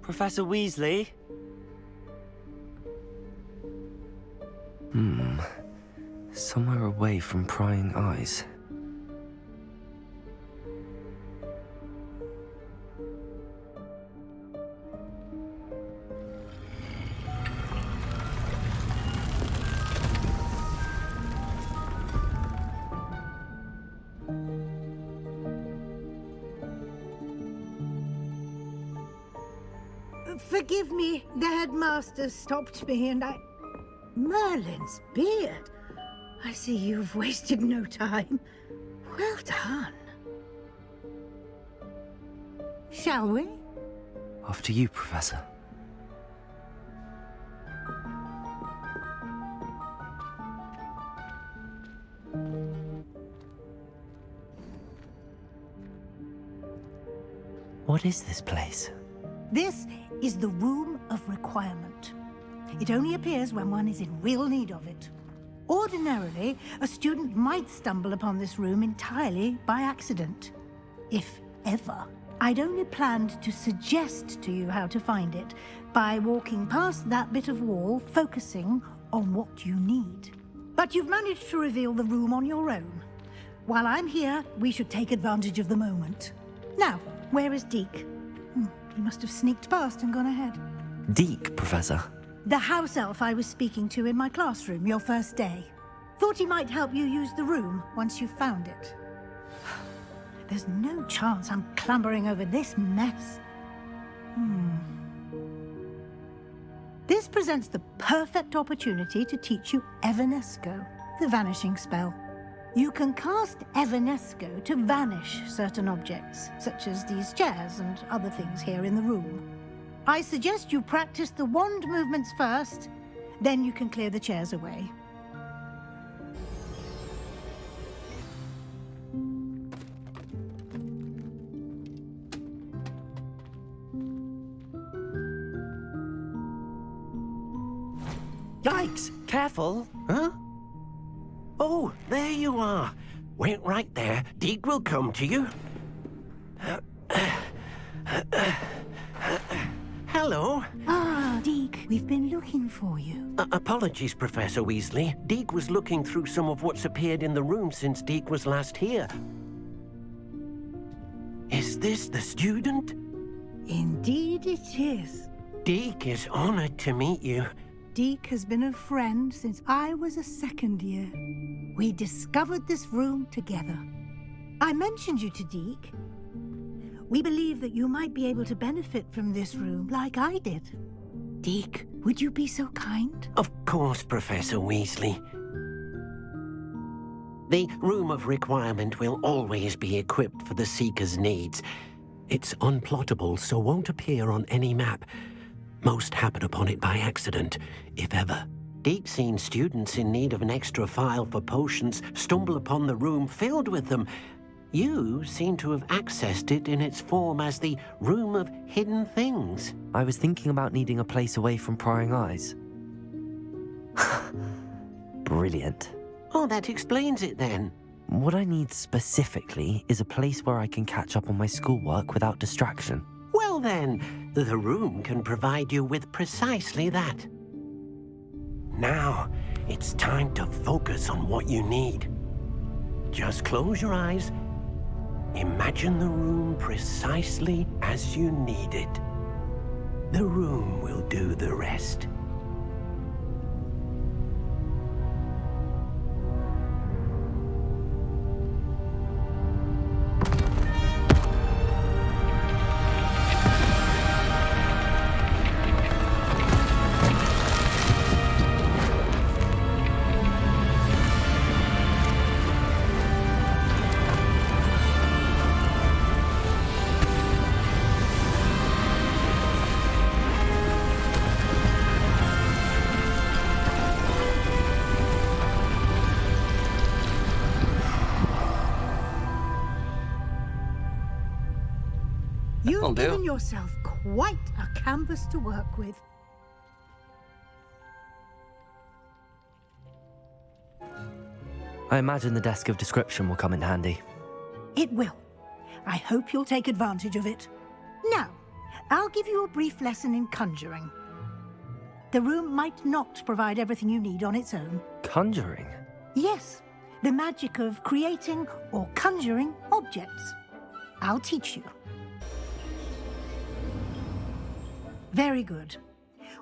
Professor Weasley? Somewhere away from prying eyes. Forgive me, the headmaster stopped me and I... Merlin's beard. I see you've wasted no time. Well done. Shall we? After you, Professor. What is this place? This is the Room of Requirement. It only appears when one is in real need of it. Ordinarily, a student might stumble upon this room entirely by accident. If ever. I'd only planned to suggest to you how to find it by walking past that bit of wall, focusing on what you need. But you've managed to reveal the room on your own. While I'm here, we should take advantage of the moment. Now, where is Deke? He must have sneaked past and gone ahead. Deke, Professor. The house elf I was speaking to in my classroom your first day. Thought he might help you use the room once you found it. There's no chance I'm clambering over this mess. This presents the perfect opportunity to teach you Evanesco, the vanishing spell. You can cast Evanesco to vanish certain objects, such as these chairs and other things here in the room. I suggest you practice the wand movements first, then you can clear the chairs away. Yikes! Careful! Huh? Oh, there you are. Wait right there. Deke will come to you. Hello. Ah, Deke, we've been looking for you. Apologies, Professor Weasley. Deke was looking through some of what's appeared in the room since Deke was last here. Is this the student? Indeed it is. Deke is honored to meet you. Deke has been a friend since I was a second year. We discovered this room together. I mentioned you to Deke. We believe that you might be able to benefit from this room like I did. Deke, would you be so kind? Of course, Professor Weasley. The Room of Requirement will always be equipped for the Seeker's needs. It's unplottable, so won't appear on any map. Most happen upon it by accident, if ever. Deke's seen students in need of an extra file for potions stumble upon the room filled with them. You seem to have accessed it in its form as the Room of Hidden Things. I was thinking about needing a place away from prying eyes. Brilliant. Oh, that explains it then. What I need specifically is a place where I can catch up on my schoolwork without distraction. Well then, the room can provide you with precisely that. Now, it's time to focus on what you need. Just close your eyes. Imagine the room precisely as you need it. The room will do the rest. You've given yourself quite a canvas to work with. I imagine the desk of description will come in handy. It will. I hope you'll take advantage of it. Now, I'll give you a brief lesson in conjuring. The room might not provide everything you need on its own. Conjuring? Yes, the magic of creating or conjuring objects. I'll teach you. Very good.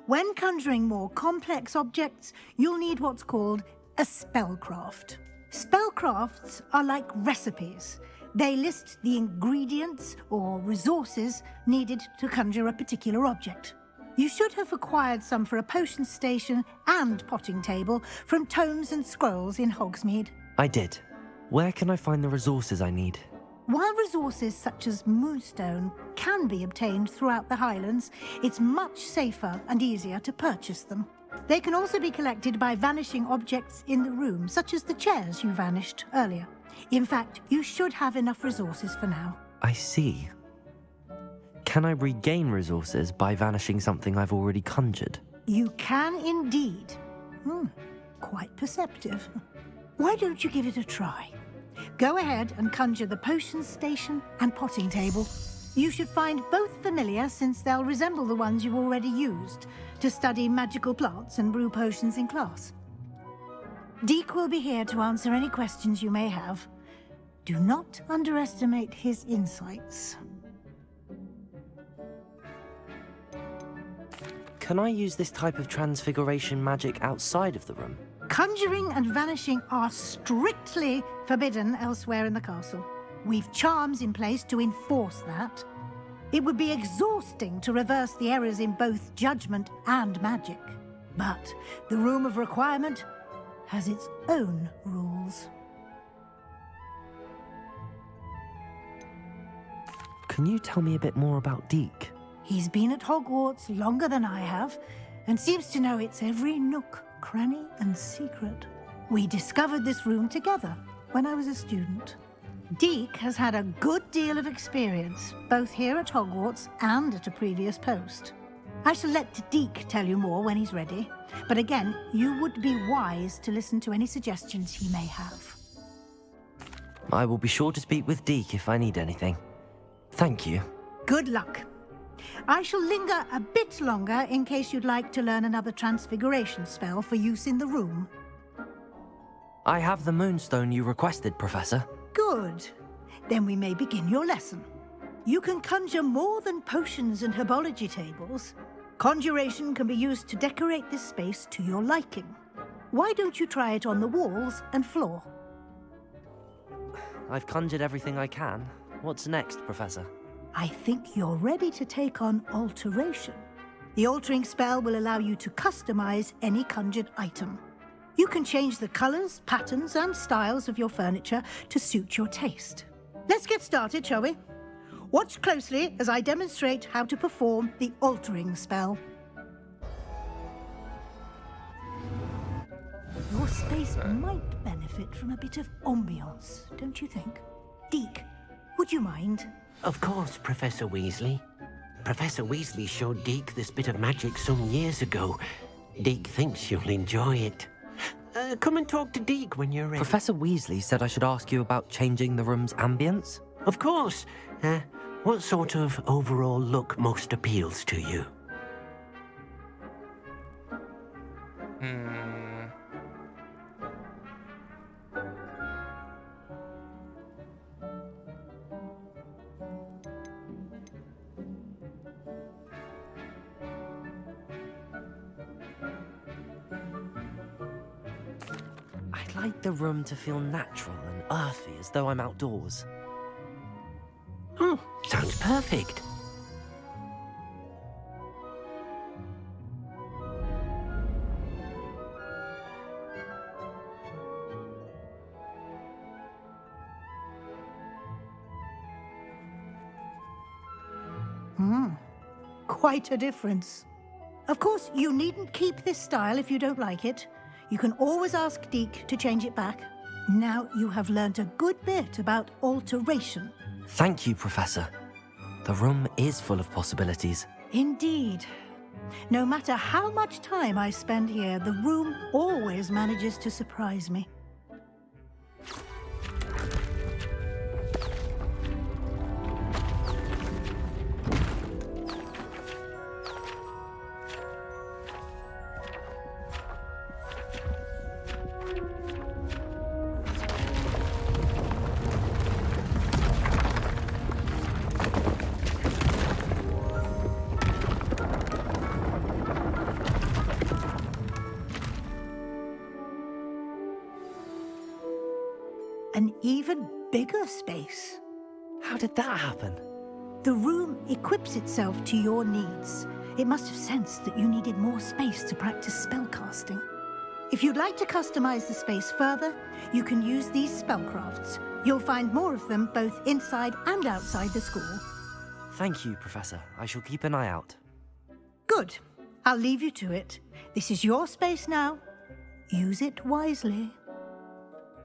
When conjuring more complex objects, you'll need what's called a spellcraft. Spellcrafts are like recipes. They list the ingredients or resources needed to conjure a particular object. You should have acquired some for a potion station and potting table from tomes and scrolls in Hogsmeade. I did. Where can I find the resources I need? While resources such as moonstone can be obtained throughout the Highlands, it's much safer and easier to purchase them. They can also be collected by vanishing objects in the room, such as the chairs you vanished earlier. In fact, you should have enough resources for now. I see. Can I regain resources by vanishing something I've already conjured? You can indeed. Quite perceptive. Why don't you give it a try? Go ahead and conjure the potion station and potting table. You should find both familiar, since they'll resemble the ones you've already used to study magical plants and brew potions in class. Deek will be here to answer any questions you may have. Do not underestimate his insights. Can I use this type of transfiguration magic outside of the room? Conjuring and vanishing are strictly forbidden elsewhere in the castle. We've charms in place to enforce that. It would be exhausting to reverse the errors in both judgment and magic. But the Room of Requirement has its own rules. Can you tell me a bit more about Deek? He's been at Hogwarts longer than I have, and seems to know its every nook, cranny, and secret. We discovered this room together when I was a student. Deek has had a good deal of experience, both here at Hogwarts and at a previous post. I shall let Deek tell you more when he's ready, but again, you would be wise to listen to any suggestions he may have. I will be sure to speak with Deek if I need anything. Thank you. Good luck. I shall linger a bit longer in case you'd like to learn another transfiguration spell for use in the room. I have the moonstone you requested, Professor. Good. Then we may begin your lesson. You can conjure more than potions and herbology tables. Conjuration can be used to decorate this space to your liking. Why don't you try it on the walls and floor? I've conjured everything I can. What's next, Professor? I think you're ready to take on alteration. The altering spell will allow you to customize any conjured item. You can change the colors, patterns, and styles of your furniture to suit your taste. Let's get started, shall we? Watch closely as I demonstrate how to perform the altering spell. Your space might benefit from a bit of ambiance, don't you think? Deek, would you mind? Of course, Professor Weasley. Professor Weasley showed Deek this bit of magic some years ago. Deek thinks you'll enjoy it. Come and talk to Deek when you're ready. Professor Weasley said I should ask you about changing the room's ambience? Of course. What sort of overall look most appeals to you? I'd like the room to feel natural and earthy, as though I'm outdoors. Oh, sounds perfect. Quite a difference. Of course, you needn't keep this style if you don't like it. You can always ask Deek to change it back. Now you have learnt a good bit about alteration. Thank you, Professor. The room is full of possibilities. Indeed. No matter how much time I spend here, the room always manages to surprise me. even bigger space. How did that happen? The room equips itself to your needs. It must have sensed that you needed more space to practice spellcasting. If you'd like to customize the space further, you can use these spellcrafts. You'll find more of them both inside and outside the school. Thank you, Professor. I shall keep an eye out. Good. I'll leave you to it. This is your space now. Use it wisely.